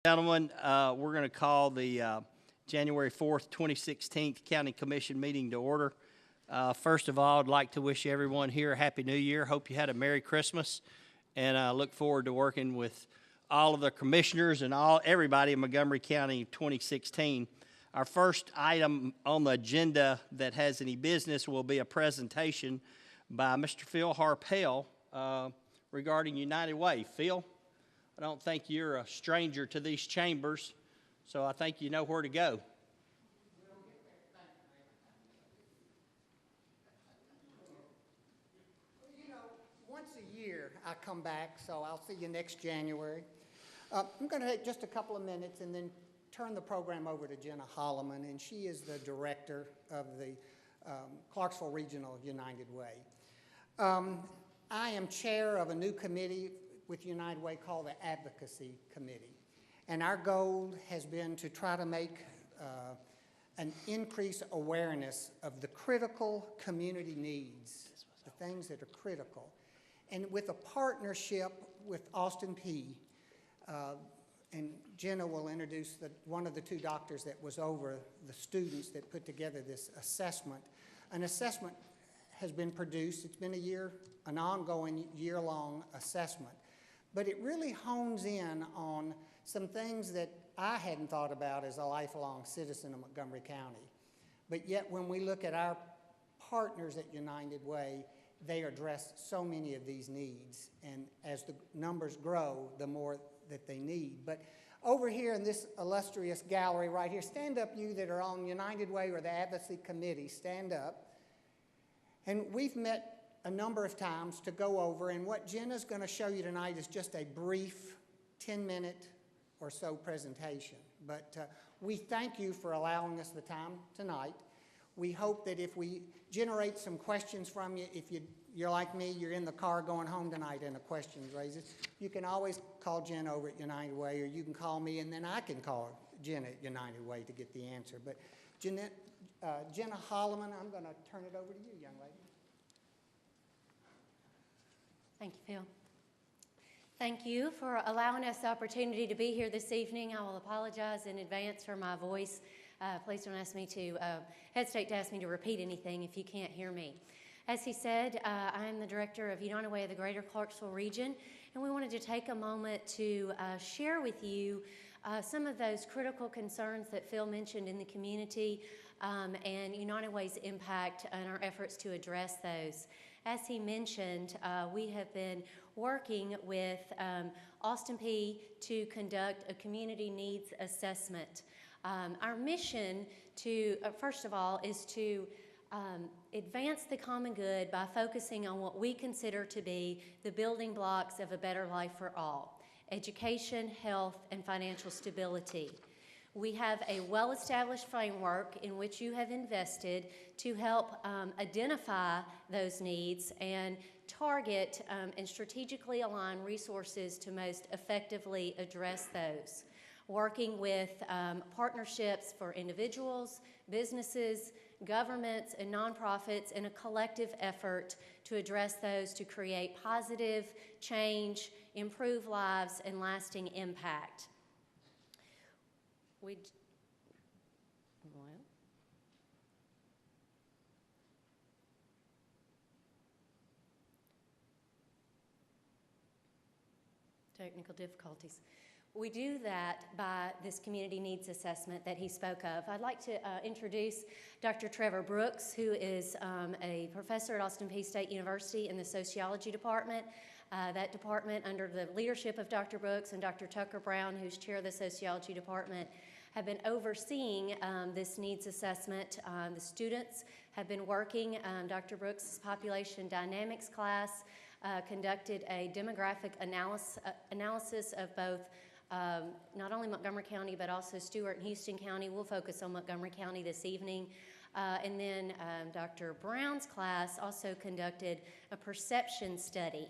Gentlemen, we're going to call the January 4th, 2016 County Commission meeting to order. First of all, I'd like to wish everyone here a Happy New Year. Hope you had a Merry Christmas, and I look forward to working with all of the commissioners and everybody in Montgomery County in 2016. Our first item on the agenda that has any business will be a presentation by Mr. Phil Harpel regarding United Way. Phil? I don't think you're a stranger to these chambers, so I think you know where to go. You know, once a year I come back, so I'll see you next January. I'm going to take just a couple of minutes and then turn the program over to Jenna Holloman, and she is the director of the Clarksville Regional United Way. I am chair of a new committee with United Way called the Advocacy Committee. And our goal has been to try to make an increased awareness of the critical community needs, the things that are critical. And with a partnership with Austin Peay, and Jenna will introduce one of the two doctors that was over the students that put together this assessment. An assessment has been produced. It's been an ongoing year-long assessment. But it really hones in on some things that I hadn't thought about as a lifelong citizen of Montgomery County. But yet when we look at our partners at United Way, they address so many of these needs. And as the numbers grow, the more that they need. But over here in this illustrious gallery right here, stand up, you that are on United Way or the Advocacy Committee, stand up. And we've met a number of times to go over, and what Jenna's going to show you tonight is just a brief 10-minute or so presentation. But we thank you for allowing us the time tonight. We hope that if we generate some questions from you, if you're like me, you're in the car going home tonight and a question raises, you can always call Jen over at United Way, or you can call me, and then I can call Jen at United Way to get the answer. But Jenna Holloman, I'm going to turn it over to you, young lady. Thank you, Phil. Thank you for allowing us the opportunity to be here this evening. I will apologize in advance for my voice. Please don't hesitate to ask me to repeat anything if you can't hear me. As he said, I am the director of United Way of the Greater Clarksville region, and we wanted to take a moment to share with you some of those critical concerns that Phil mentioned in the community and United Way's impact and our efforts to address those. As he mentioned, we have been working with Austin Peay to conduct a community needs assessment. Our mission first of all, is to advance the common good by focusing on what we consider to be the building blocks of a better life for all: education, health, and financial stability. We have a well-established framework in which you have invested to help identify those needs and target and strategically align resources to most effectively address those. Working with partnerships for individuals, businesses, governments, and nonprofits in a collective effort to address those to create positive change, improve lives, and lasting impact. Technical difficulties. We do that by this community needs assessment that he spoke of. I'd like to introduce Dr. Trevor Brooks, who is a professor at Austin Peay State University in the sociology department. That department, under the leadership of Dr. Brooks and Dr. Tucker Brown, who's chair of the sociology department, have been overseeing this needs assessment. The students have been working. Dr. Brooks' population dynamics class conducted a demographic analysis of both not only Montgomery County, but also Stewart and Houston County. We'll focus on Montgomery County this evening. And then Dr. Brown's class also conducted a perception study.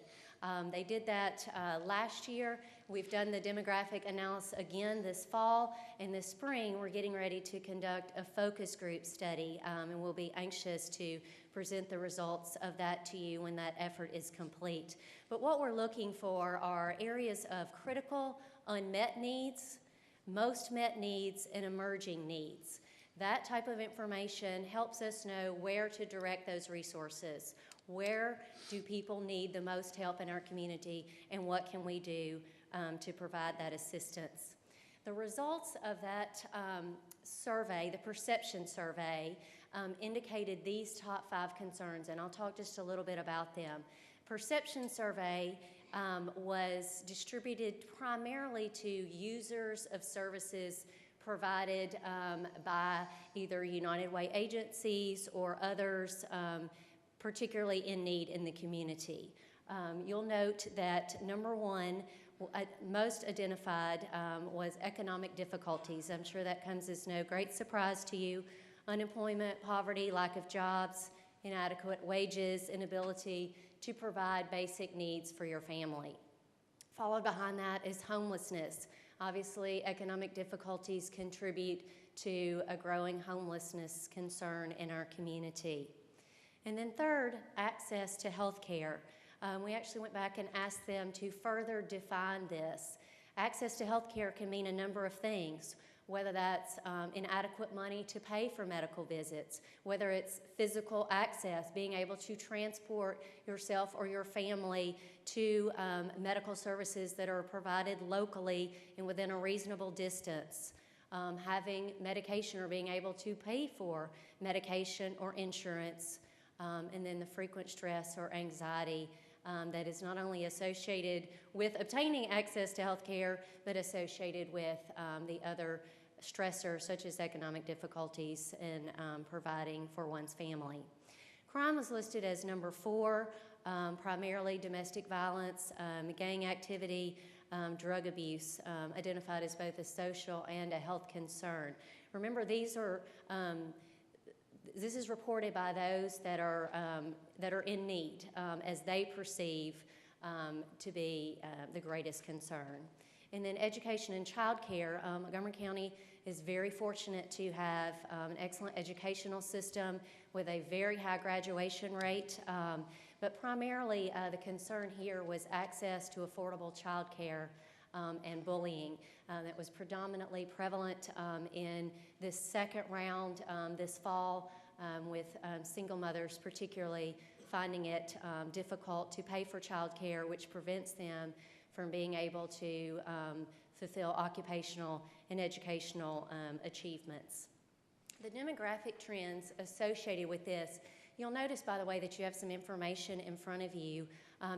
They did that last year. We've done the demographic analysis again this fall, and this spring we're getting ready to conduct a focus group study, and we'll be anxious to present the results of that to you when that effort is complete. But what we're looking for are areas of critical unmet needs most met needs, and emerging needs. That type of information helps us know where to direct those resources. Where do people need the most help in our community, and what can we do to provide that assistance? The results of that survey, the perception survey, indicated these top 5 concerns, and I'll talk just a little bit about them. Perception survey was distributed primarily to users of services provided by either United Way agencies or others particularly in need in the community. You'll note that number 1, most identified was economic difficulties. I'm sure that comes as no great surprise to you. Unemployment, poverty, lack of jobs, inadequate wages, inability to provide basic needs for your family. Followed behind that is homelessness. Obviously, economic difficulties contribute to a growing homelessness concern in our community. And then third, access to health care. We actually went back and asked them to further define this. Access to health care can mean a number of things, whether that's inadequate money to pay for medical visits, whether it's physical access, being able to transport yourself or your family to medical services that are provided locally and within a reasonable distance, having medication or being able to pay for medication or insurance, and then the frequent stress or anxiety that is not only associated with obtaining access to health care, but associated with the other stressors such as economic difficulties in providing for one's family. Crime was listed as number 4, primarily domestic violence, gang activity, drug abuse, identified as both a social and a health concern. Remember, this is reported by those that are in need as they perceive to be the greatest concern. And then education and child care. Montgomery County is very fortunate to have an excellent educational system with a very high graduation rate, but primarily the concern here was access to affordable child care and bullying. That was predominantly prevalent in this second round this fall, with single mothers particularly finding it difficult to pay for child care, which prevents them from being able to fulfill occupational and educational achievements. The demographic trends associated with this, you'll notice, by the way, that you have some information in front of you.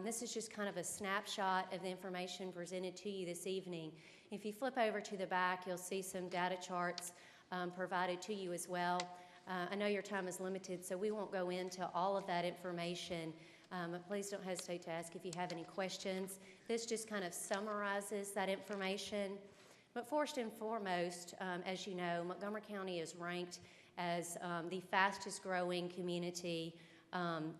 This is just kind of a snapshot of the information presented to you this evening. If you flip over to the back, you'll see some data charts provided to you as well. I know your time is limited, so we won't go into all of that information. But please don't hesitate to ask if you have any questions. This just kind of summarizes that information. But first and foremost, as you know, Montgomery County is ranked as the fastest growing community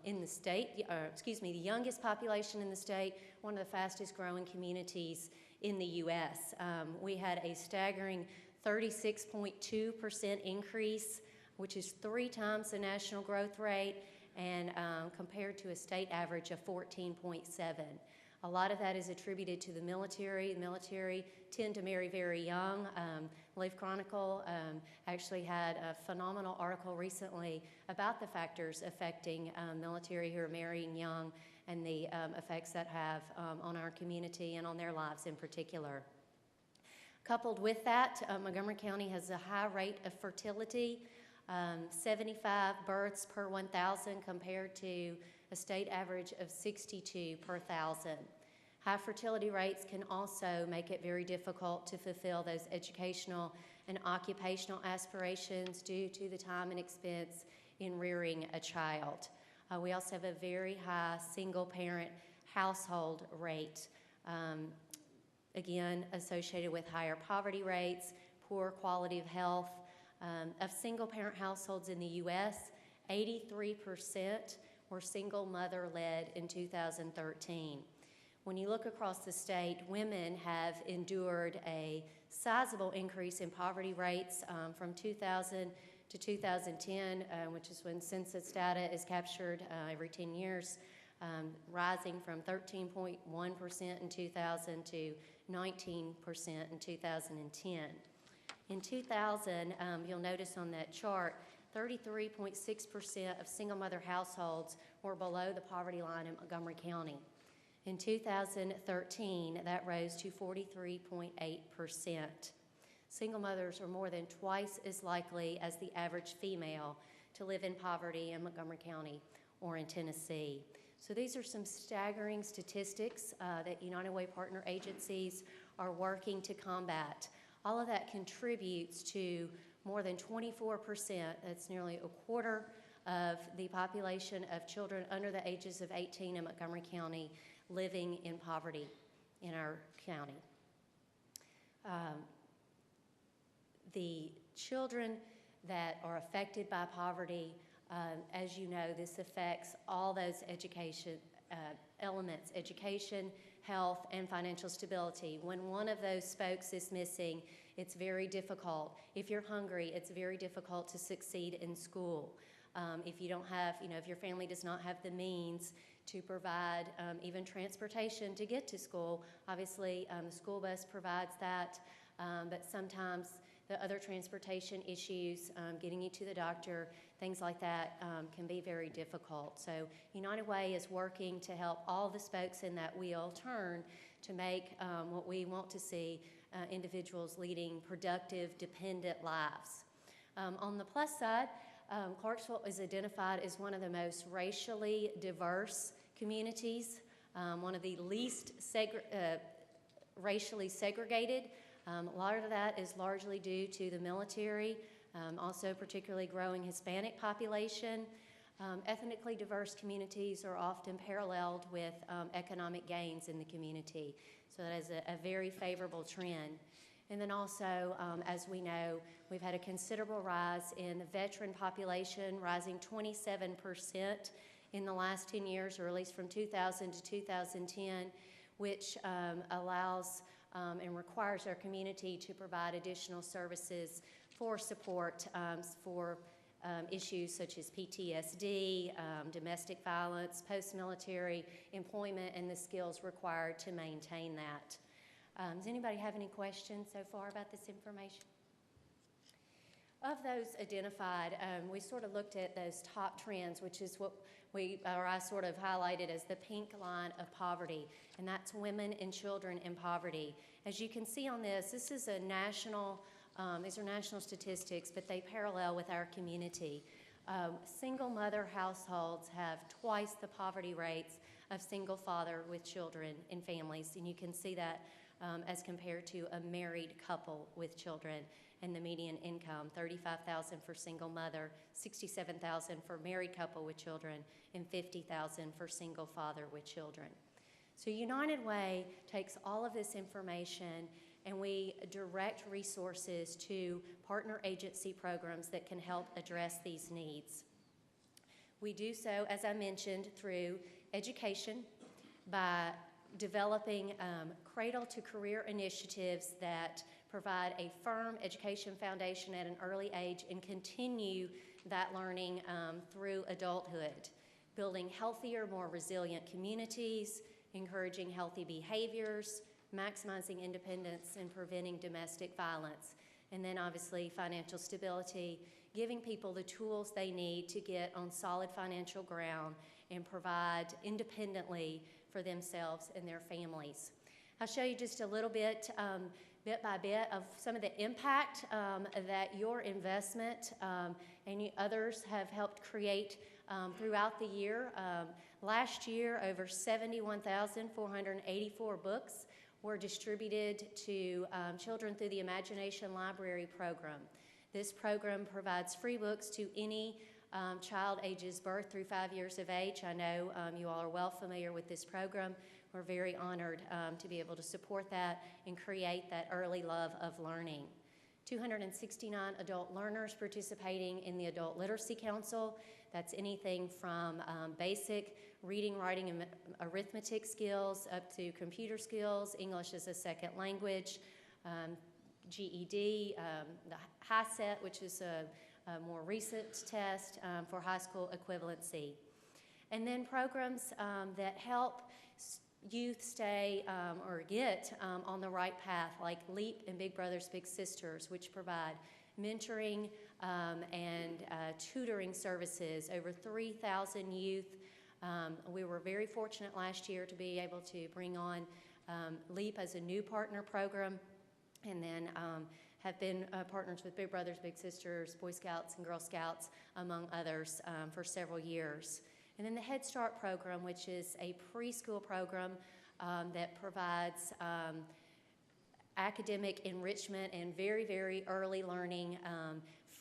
in the state, the youngest population in the state, one of the fastest growing communities in the U.S. We had a staggering 36.2% increase, which is 3 times the national growth rate, and compared to a state average of 14.7. A lot of that is attributed to the military. The military tend to marry very young. Leaf Chronicle actually had a phenomenal article recently about the factors affecting military who are marrying young and the effects that have on our community and on their lives in particular. Coupled with that, Montgomery County has a high rate of fertility. 75 births per 1,000 compared to a state average of 62 per 1,000. High fertility rates can also make it very difficult to fulfill those educational and occupational aspirations due to the time and expense in rearing a child. We also have a very high single-parent household rate, again associated with higher poverty rates, poor quality of health. Of single-parent households in the U.S., 83% were single mother-led in 2013. When you look across the state, women have endured a sizable increase in poverty rates from 2000 to 2010, which is when census data is captured every 10 years. rising from 13.1% in 2000 to 19% in 2010. In 2000, you'll notice on that chart, 33.6% of single mother households were below the poverty line in Montgomery County. In 2013, that rose to 43.8%. Single mothers are more than twice as likely as the average female to live in poverty in Montgomery County or in Tennessee. So these are some staggering statistics that United Way partner agencies are working to combat. All of that contributes to more than 24%, that's nearly a quarter of the population of children under the ages of 18 in Montgomery County living in poverty in our county. The children that are affected by poverty, as you know, this affects all those education elements, education, health, and financial stability. When one of those spokes is missing, it's very difficult. If you're hungry, it's very difficult to succeed in school. If you don't have, if your family does not have the means to provide even transportation to get to school, obviously the school bus provides that, but sometimes the other transportation issues, getting you to the doctor, things like that can be very difficult. So United Way is working to help all the spokes in that wheel turn to make what we want to see individuals leading productive, dependent lives. On the plus side, Clarksville is identified as one of the most racially diverse communities, one of the least racially segregated. A lot of that is largely due to the military, also particularly growing Hispanic population. Ethnically diverse communities are often paralleled with economic gains in the community. So that is a very favorable trend. And then also, as we know, we've had a considerable rise in the veteran population, rising 27% in the last 10 years, or at least from 2000 to 2010, which allows and requires our community to provide additional services for support for issues such as PTSD, domestic violence, post-military employment, and the skills required to maintain that. Does anybody have any questions so far about this information? Of those identified, we sort of looked at those top trends, which is what I sort of highlighted as the pink line of poverty, and that's women and children in poverty. As you can see on this is a national, these are national statistics, but they parallel with our community. Single mother households have twice the poverty rates of single father with children in families, and you can see that as compared to a married couple with children. And the median income, $35,000 for single mother, $67,000 for married couple with children, and $50,000 for single father with children. So United Way takes all of this information and we direct resources to partner agency programs that can help address these needs. We do so, as I mentioned, through education by developing cradle-to-career initiatives that provide a firm education foundation at an early age and continue that learning through adulthood, building healthier, more resilient communities, encouraging healthy behaviors, maximizing independence, and preventing domestic violence. And then obviously financial stability, giving people the tools they need to get on solid financial ground and provide independently for themselves and their families. I'll show you just a little bit, bit by bit, of some of the impact that your investment and others have helped create throughout the year. Last year, over 71,484 books were distributed to children through the Imagination Library program. This program provides free books to any child ages birth through 5 years of age. I know you all are well familiar with this program. We're very honored to be able to support that and create that early love of learning. 269 adult learners participating in the Adult Literacy Council. That's anything from basic reading, writing, and arithmetic skills up to computer skills, English as a second language, GED, the HiSET, which is a more recent test for high school equivalency. And then programs that help youth stay or get on the right path, like LEAP and Big Brothers Big Sisters, which provide mentoring and tutoring services. Over 3,000 youth. We were very fortunate last year to be able to bring on LEAP as a new partner program, and then have been partners with Big Brothers Big Sisters, Boy Scouts and Girl Scouts, among others, for several years. And then the Head Start program, which is a preschool program that provides academic enrichment and very, very early learning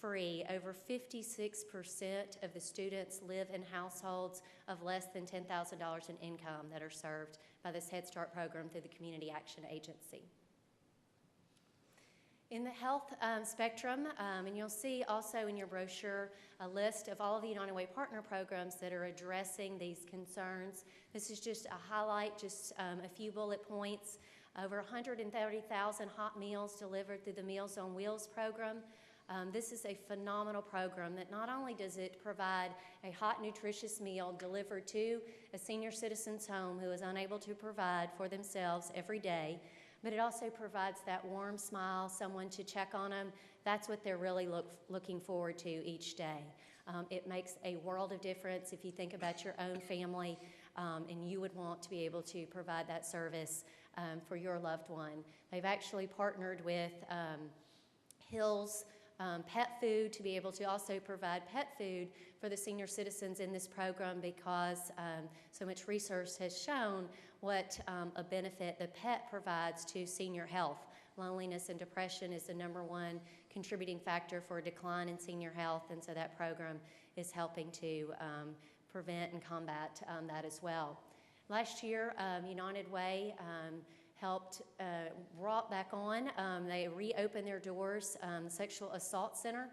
free. Over 56% of the students live in households of less than $10,000 in income that are served by this Head Start program through the Community Action Agency. In the health spectrum, and you'll see also in your brochure a list of all of the United Way partner programs that are addressing these concerns. This is just a highlight, just a few bullet points. Over 130,000 hot meals delivered through the Meals on Wheels program. This is a phenomenal program that not only does it provide a hot, nutritious meal delivered to a senior citizen's home who is unable to provide for themselves every day, but it also provides that warm smile, someone to check on them. That's what they're really looking forward to each day. It makes a world of difference if you think about your own family, and you would want to be able to provide that service for your loved one. They've actually partnered with Hills Pet Food to be able to also provide pet food for the senior citizens in this program, because so much research has shown what a benefit the pet provides to senior health. Loneliness and depression is the #1 contributing factor for a decline in senior health, and so that program is helping to prevent and combat that as well. Last year, United Way brought back on, they reopened their doors, Sexual Assault Center.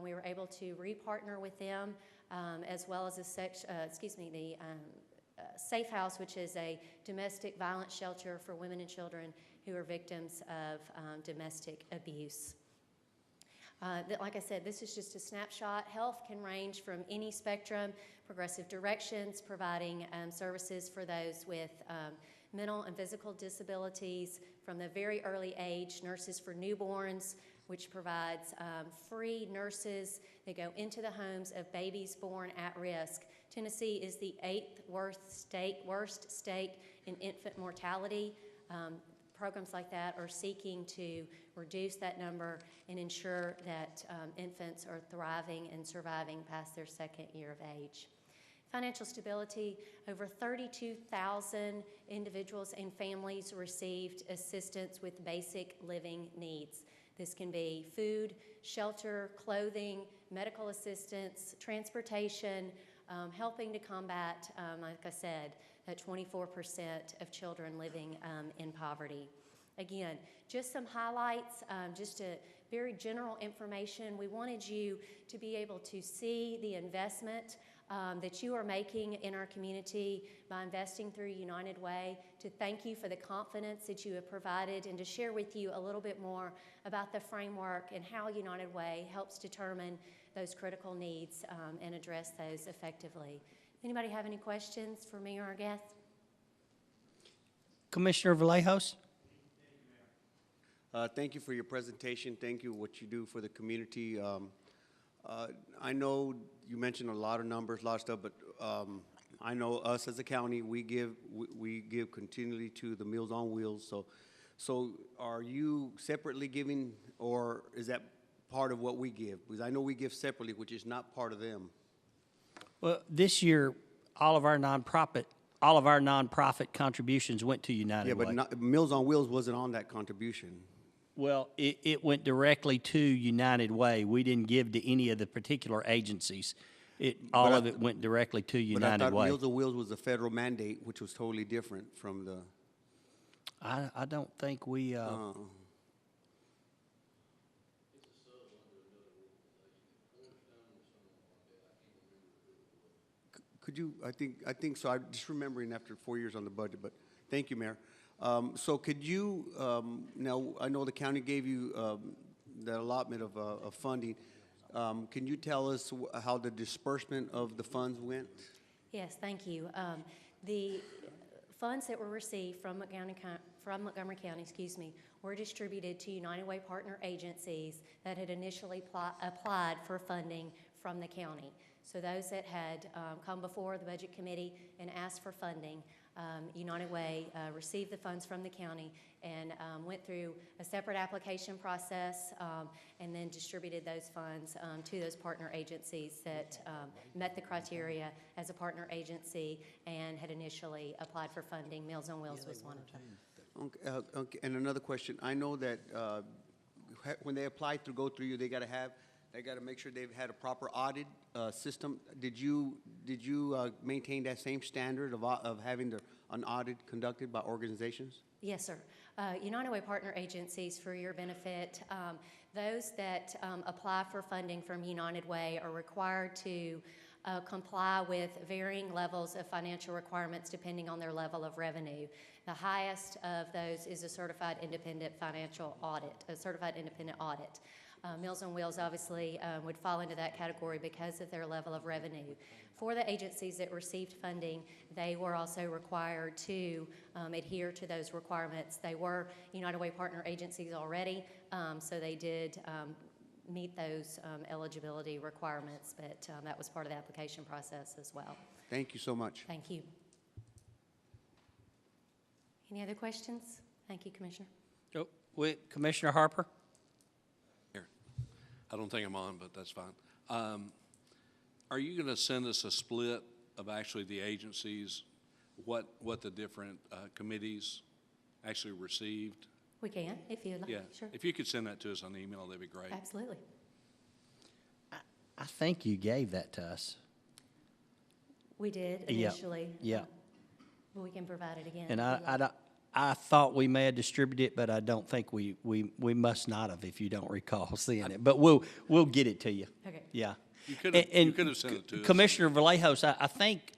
We were able to re-partner with them, as well as the Safe House, which is a domestic violence shelter for women and children who are victims of domestic abuse. Like I said, this is just a snapshot. Health can range from any spectrum. Progressive Directions, providing services for those with mental and physical disabilities from the very early age. Nurses for Newborns, which provides free nurses that go into the homes of babies born at risk. Tennessee is the 8th worst state in infant mortality. Programs like that are seeking to reduce that number and ensure that infants are thriving and surviving past their 2nd year of age. Financial stability, over 32,000 individuals and families received assistance with basic living needs. This can be food, shelter, clothing, medical assistance, transportation, helping to combat, like I said, that 24% of children living in poverty. Again, just some highlights, just a very general information. We wanted you to be able to see the investment that you are making in our community by investing through United Way, to thank you for the confidence that you have provided, and to share with you a little bit more about the framework and how United Way helps determine those critical needs and address those effectively. Anybody have any questions for me or our guests? Commissioner Vallejos? Thank you for your presentation. Thank you for what you do for the community. I know you mentioned a lot of numbers, a lot of stuff, but I know us as a county, we give continually to the Meals on Wheels. So are you separately giving, or is that part of what we give? Because I know we give separately, which is not part of them. Well, this year, all of our nonprofit contributions went to United Way. Yeah, but Meals on Wheels wasn't on that contribution. Well, it went directly to United Way. We didn't give to any of the particular agencies. All of it went directly to United But I thought Way. Meals on Wheels was a federal mandate, which was totally different from the... I don't think we... Could you, I think so. I'm just remembering after 4 years on the budget, but thank you, Mayor. So could you, now I know the county gave you the allotment of funding. Can you tell us how the disbursement of the funds went? Yes, thank you. The funds that were received from Montgomery County, were distributed to United Way partner agencies that had initially applied for funding from the county. So those that had come before the Budget Committee and asked for funding, United Way received the funds from the county and went through a separate application process and then distributed those funds to those partner agencies that met the criteria as a partner agency and had initially applied for funding. Meals on Wheels was one of them. Okay, and another question. I know that when they apply to go through you, they got to make sure they've had a proper audit system. Did you maintain that same standard of having an audit conducted by organizations? Yes, sir. United Way partner agencies, for your benefit, those that apply for funding from United Way are required to comply with varying levels of financial requirements depending on their level of revenue. The highest of those is a certified independent financial audit, a certified independent audit. Meals on Wheels obviously would fall into that category because of their level of revenue. For the agencies that received funding, they were also required to adhere to those requirements. They were United Way partner agencies already, so they did meet those eligibility requirements, but that was part of the application process as well. Thank you so much. Thank you. Any other questions? Thank you, Commissioner. Oh, wait, Commissioner Harper? I don't think I'm on, but that's fine. Are you going to send us a split of actually the agencies, what the different committees actually received? We can, if you'd like. Yeah, Sure. if you could send that to us on email, that'd be great. Absolutely. I think you gave that to us. We did Yeah, initially. yeah. But we can provide it again. And if you'd like. I thought we may have distributed it, but I don't think we must not have, if you don't recall seeing it. But we'll get it to you. Okay. Yeah. You could have sent it to us. Commissioner Vallejos, I think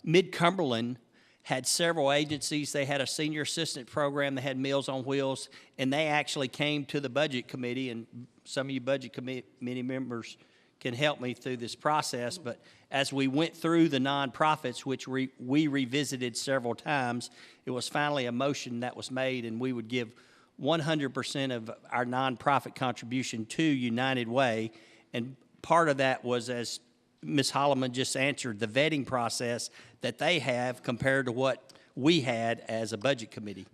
Mid-Cumberland had several agencies. They had a senior assistant program. They had Meals on Wheels, and they actually came to the Budget Committee, and some of you Budget Committee members can help me through this process. But as we went through the nonprofits, which we revisited several times, it was finally a motion that was made, and we would give 100% of our nonprofit contribution to United Way. And part of that was, as Ms. Holloman just answered, the vetting process that they have compared to what we had as a budget committee.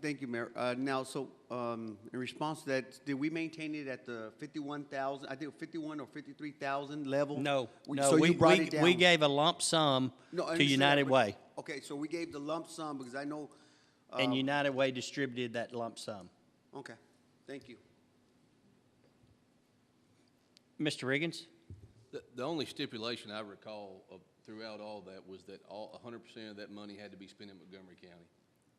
Thank you, Mayor. Now, so in response to that, did we maintain it at the 51,000? I think 51 or 53,000 level. No, So you brought it down. we gave a lump sum No, I to understand United that, Way, but- Okay, so we gave the lump sum because I know. and United Way distributed that lump sum. Okay, thank you. Mr. Riggins? The only stipulation I recall throughout all that was that 100% of that money had to be spent in Montgomery County.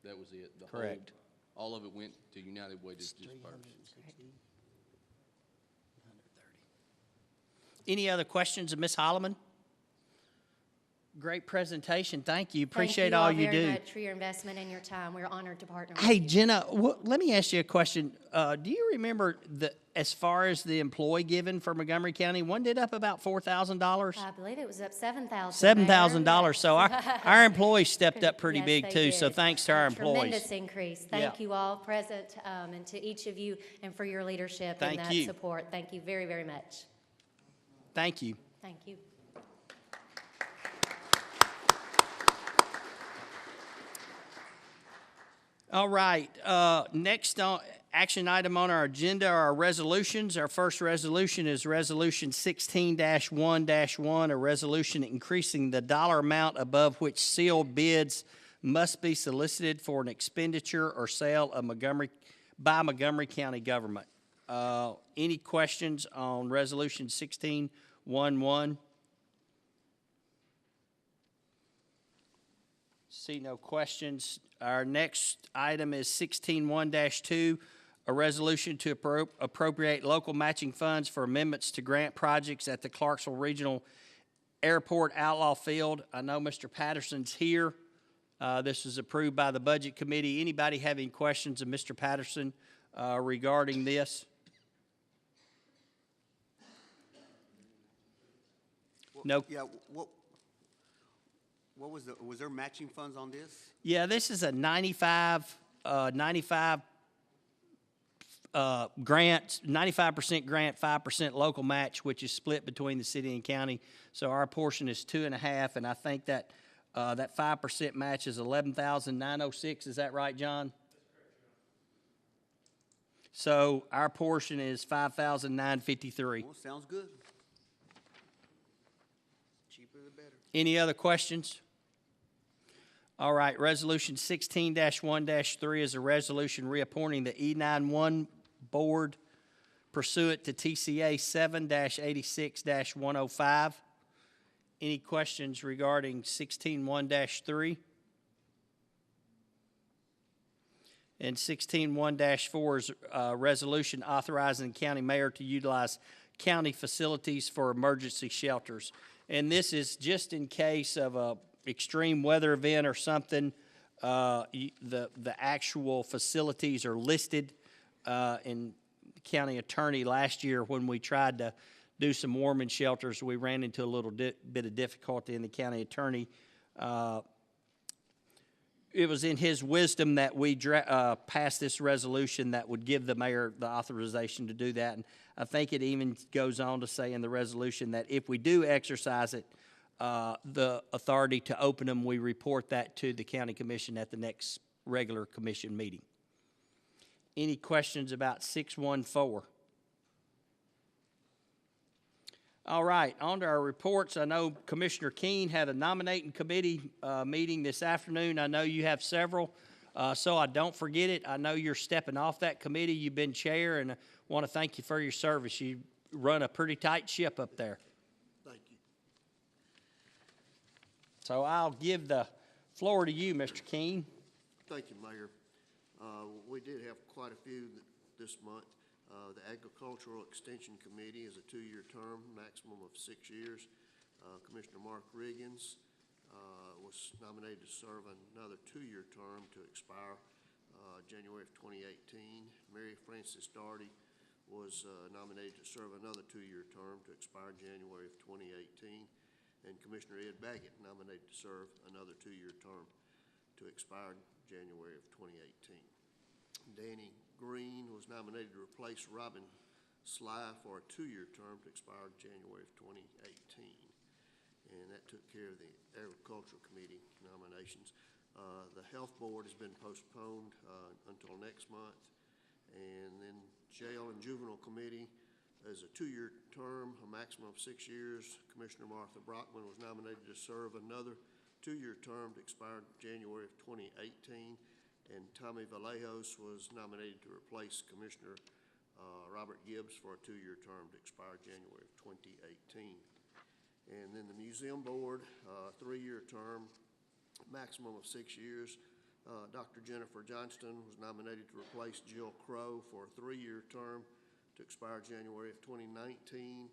That was it. Correct. All of it went to United Way to disperse. Any other questions of Ms. Holloman? Great presentation. Thank you. Appreciate Thank all you very do. much for your investment and your time. We're honored to partner with Hey, you. Jenna, let me ask you a question. Do you remember as far as the employee given for Montgomery County, one did up about $4,000? I believe it was up $7,000. $7,000. So our employees stepped up pretty Yes, big they too. did. So thanks to our employees. Tremendous increase. Thank you all present and to each of you and for your leadership Thank and that you. support. Thank you very, very much. Thank you. Thank you. All right. Next action item on our agenda are our resolutions. Our first resolution is Resolution 16-1-1, a resolution increasing the dollar amount above which sealed bids must be solicited for an expenditure or sale of by Montgomery County government. Any questions on Resolution 16-1-1? See no questions. Our next item is 16-1-2, a resolution to appropriate local matching funds for amendments to grant projects at the Clarksville Regional Airport Outlaw Field. I know Mr. Patterson's here. This was approved by the Budget Committee. Anybody have any questions of Mr. Patterson regarding this? No. Yeah, What was there matching funds on this? Yeah, this is a 95 grant, 95% grant, 5% local match, which is split between the city and county. So our portion is 2.5, and I think that that 5% match is 11,906. Is that right, John? So our portion is 5,953. Well, sounds good. Cheaper the better. Any other questions? All right, Resolution 16-1-3 is a resolution reappointing the E91 Board pursuant to TCA 7-86-105. Any questions regarding 16-1-3? And 16-1-4 is a resolution authorizing the county mayor to utilize county facilities for emergency shelters. And this is just in case of a extreme weather event or something. The actual facilities are listed in the county attorney last year when we tried to do some warming shelters. We ran into a little bit of difficulty in the county attorney. It was in his wisdom that we passed this resolution that would give the mayor the authorization to do that. And I think it even goes on to say in the resolution that if we do exercise it, the authority to open them, we report that to the county commission at the next regular commission meeting. Any questions about 614? All right, on to our reports. I know Commissioner Keene had a nominating committee meeting this afternoon. I know you have several, so I don't forget it. I know you're stepping off that committee. You've been chair, and I want to thank you for your service. You run a pretty tight ship up there. Thank you. So I'll give the floor to you, Mr. Keene. Thank you, Mayor. We did have quite a few this month. The Agricultural Extension Committee is a 2-year term, maximum of 6 years. Commissioner Mark Riggins was nominated to serve another 2-year term to expire January of 2018. Mary Frances Daugherty was nominated to serve another 2-year term to expire January of 2018. And Commissioner Ed Baggett nominated to serve another 2-year term to expire January of 2018. Danny Green was nominated to replace Robin Sly for a 2-year term to expire January of 2018. And that took care of the Agricultural Committee nominations. The Health Board has been postponed until next month. And then Jail and Juvenile Committee is a 2-year term, a maximum of 6 years. Commissioner Martha Brockman was nominated to serve another 2-year term to expire January of 2018. And Tommy Vallejos was nominated to replace Commissioner Robert Gibbs for a 2-year term to expire January of 2018. And then the Museum Board, 3-year term, maximum of 6 years. Dr. Jennifer Johnston was nominated to replace Jill Crow for a 3-year term to expire January of 2019.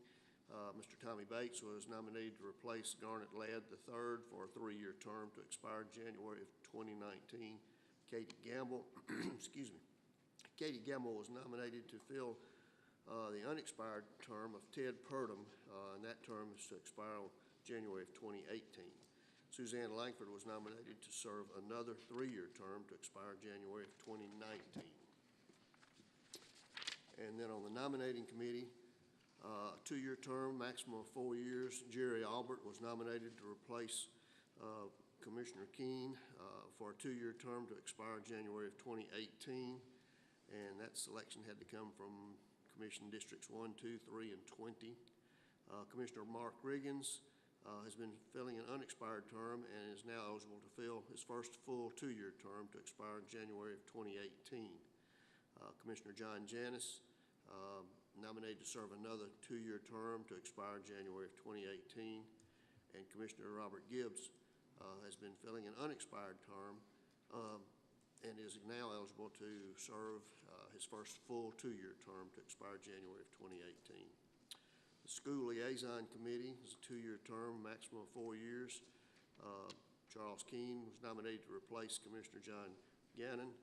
Mr. Tommy Bates was nominated to replace Garnet Ladd III for a 3-year term to expire January of 2019. Katie Gamble, excuse me. Katie Gamble was nominated to fill the unexpired term of Ted Purdom, and that term is to expire January of 2018. Suzanne Langford was nominated to serve another 3-year term to expire January of 2019. And then on the nominating committee, 2-year term, maximum of 4 years. Jerry Albert was nominated to replace Commissioner Keene for a 2-year term to expire January of 2018. And that selection had to come from Commission Districts 1, 2, 3, and 20. Commissioner Mark Riggins has been filling an unexpired term and is now eligible to fill his first full 2-year term to expire January of 2018. Commissioner John Janis nominated to serve another 2-year term to expire January of 2018. And Commissioner Robert Gibbs has been filling an unexpired term and is now eligible to serve his first full 2-year term to expire January of 2018. The School Liaison Committee is a 2-year term, maximum of 4 years. Charles Keene was nominated to replace Commissioner John Gannon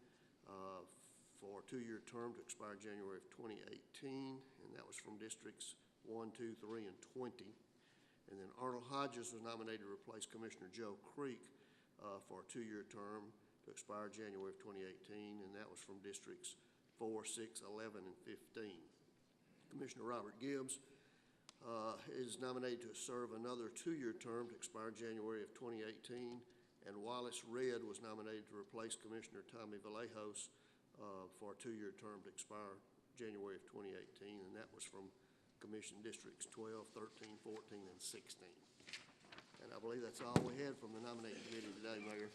for a 2-year term to expire January of 2018, and that was from Districts 1, 2, 3, and 20. And then Arnold Hodges was nominated to replace Commissioner Joe Creek for a 2-year term to expire January of 2018, and that was from Districts 4, 6, 11, and 15. Commissioner Robert Gibbs is nominated to serve another 2-year term to expire January of 2018, and Wallace Redd was nominated to replace Commissioner Tommy Vallejos for a 2-year term to expire January of 2018, and that was from Commission Districts 12, 13, 14, and 16. And I believe that's all we had from the nominating committee today, Mayor.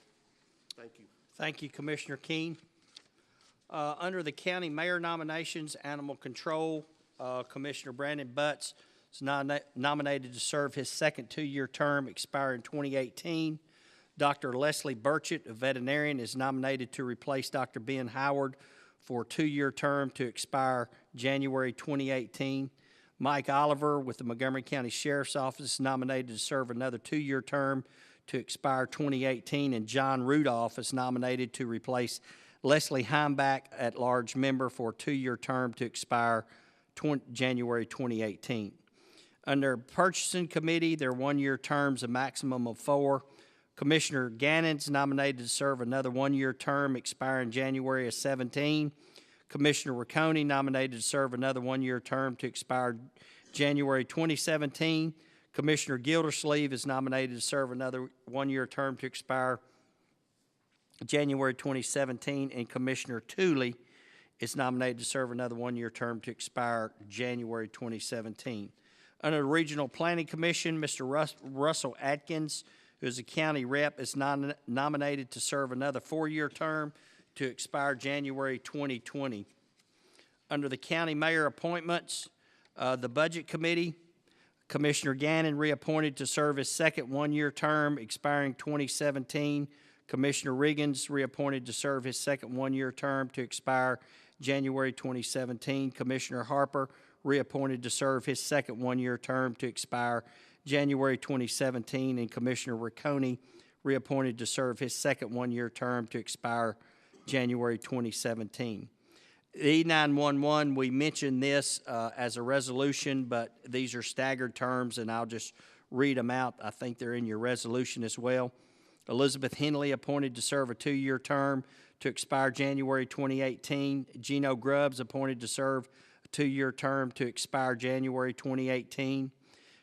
Thank you. Thank you, Commissioner Keene. Under the county mayor nominations, Animal Control, Commissioner Brandon Butts is nominated to serve his second 2-year term expiring 2018. Dr. Leslie Burchett, a veterinarian, is nominated to replace Dr. Ben Howard for a 2-year term to expire January 2018. Mike Oliver with the Montgomery County Sheriff's Office is nominated to serve another 2-year term to expire 2018. And John Rudolph is nominated to replace Leslie Heimbach, at-large member, for a 2-year term to expire January 2018. Under Purchasing Committee, their 1-year terms, a maximum of 4. Commissioner Gannon's nominated to serve another 1-year term expiring January of 17. Commissioner Riccone nominated to serve another 1-year term to expire January 2017. Commissioner Gildersleeve is nominated to serve another 1-year term to expire January 2017. And Commissioner Tooley is nominated to serve another 1-year term to expire January 2017. Under the Regional Planning Commission, Mr. Russell Atkins, who is a county rep, is nominated to serve another 4-year term to expire January 2020. Under the county mayor appointments, the Budget Committee, Commissioner Gannon reappointed to serve his second 1-year term expiring 2017. Commissioner Riggins reappointed to serve his second 1-year term to expire January 2017. Commissioner Harper reappointed to serve his second 1-year term to expire January 2017. And Commissioner Riccone reappointed to serve his second 1-year term to expire January 2017. E911, we mentioned this as a resolution, but these are staggered terms, and I'll just read them out. I think they're in your resolution as well. Elizabeth Henley appointed to serve a 2-year term to expire January 2018. Gino Grubbs appointed to serve a 2-year term to expire January 2018.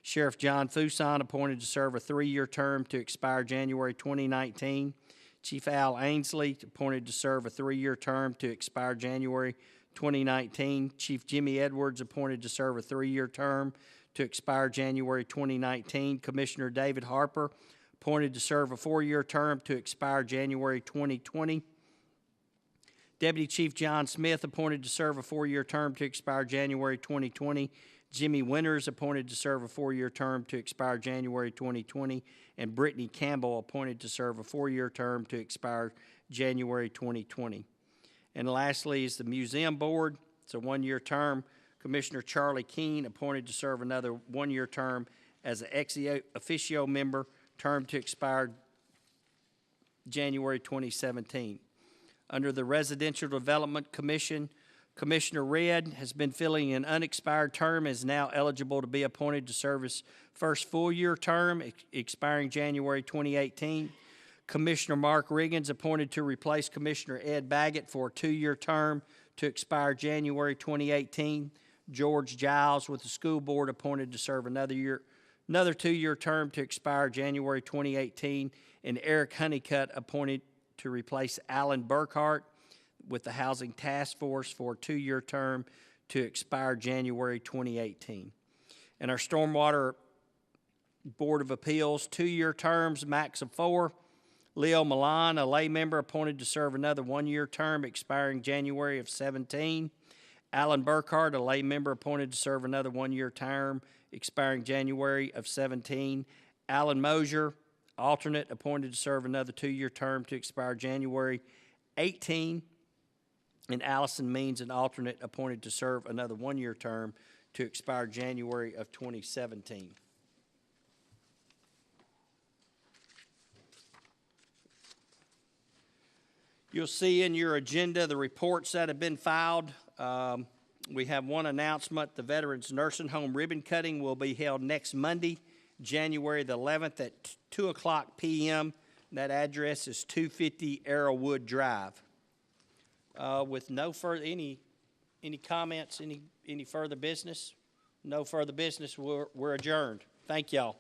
Sheriff John Fuson appointed to serve a 3-year term to expire January 2019. Chief Al Ainsley appointed to serve a 3-year term to expire January 2019. Chief Jimmy Edwards appointed to serve a 3-year term to expire January 2019. Commissioner David Harper appointed to serve a 4-year term to expire January 2020. Deputy Chief John Smith appointed to serve a 4-year term to expire January 2020. Jimmy Winters appointed to serve a 4-year term to expire January 2020, and Brittany Campbell appointed to serve a 4-year term to expire January 2020. And lastly is the Museum Board. It's a 1-year term. Commissioner Charlie Keene appointed to serve another 1-year term as an ex officio member, term to expire January 2017. Under the Residential Development Commission, Commissioner Redd has been filling an unexpired term and is now eligible to be appointed to serve his first full-year term, expiring January 2018. Commissioner Mark Riggins appointed to replace Commissioner Ed Baggett for a 2-year term to expire January 2018. George Giles with the School Board appointed to serve another 2-year term to expire January 2018. And Eric Honeycutt appointed to replace Alan Burkhart with the Housing Task Force for a 2-year term to expire January 2018. And our Stormwater Board of Appeals, 2-year terms, max of 4. Leo Milan, a lay member, appointed to serve another 1-year term expiring January of 17. Alan Burkhart, a lay member, appointed to serve another 1-year term expiring January of 17. Alan Mosier, alternate, appointed to serve another 2-year term to expire January 18. And Allison Means, an alternate, appointed to serve another 1-year term to expire January of 2017. You'll see in your agenda the reports that have been filed. We have one announcement. The Veterans Nursing Home ribbon cutting will be held next Monday, January the 11th at 2 o'clock p.m. That address is 250 Arrowwood Drive. With no further, any comments, any further business? No further business, we're adjourned. Thank y'all.